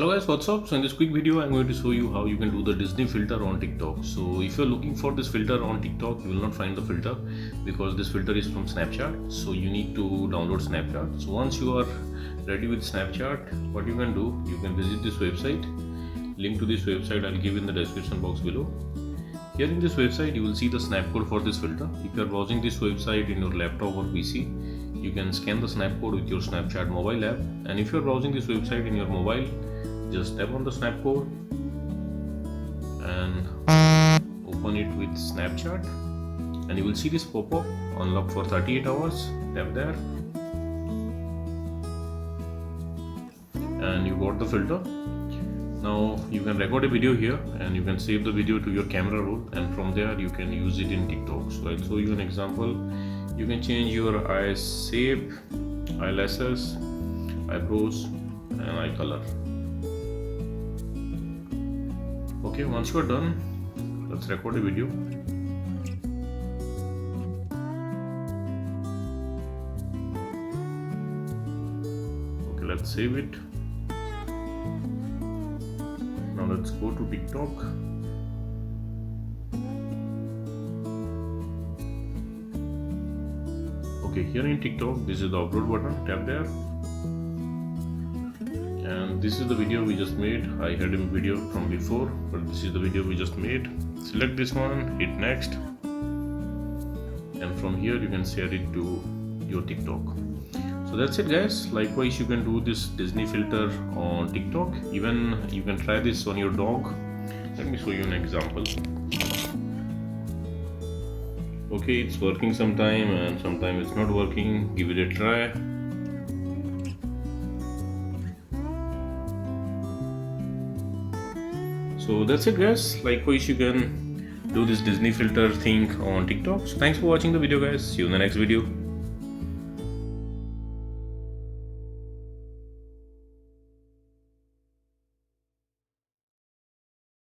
Hello guys, what's up? So in this quick video I'm going to show you how you can do the Disney filter on TikTok. So if you're looking for this filter on TikTok, you will not find the filter because this filter is from Snapchat. So you need to download Snapchat. So once you are ready with Snapchat, what you can do, you can visit this website. Link to this website I'll give in the description box below. Here in this website you will see the snapcode for this filter. If you are browsing this website in your laptop or PC, you can scan the snapcode with your Snapchat mobile app, and if you are browsing this website in your mobile, just tap on the snapcode and open it with Snapchat, and you will see this pop-up: unlock for 38 hours. Tap there and you got the filter. Now you can record a video here and you can save the video to your camera roll, and from there you can use it in TikTok. So I'll show you an example. You can change your eye shape, eyelashes, eyebrows and eye color. Okay, once you are done, let's record a video. Okay, let's save it. Now let's go to TikTok. Okay, here in TikTok, this is the upload button. Tap there, and this is the video we just made. I had a video from before, but this is the video we just made. Select this one, hit next, and from here you can share it to your TikTok. So that's it guys. Likewise, you can do this Disney filter on TikTok. Even you can try this on your dog. Let me show you an example. Okay, it's working sometime and sometimes it's not working. Give it a try. So that's it guys. Likewise, you can do this Disney filter thing on TikTok. So thanks for watching the video guys. See you in the next video.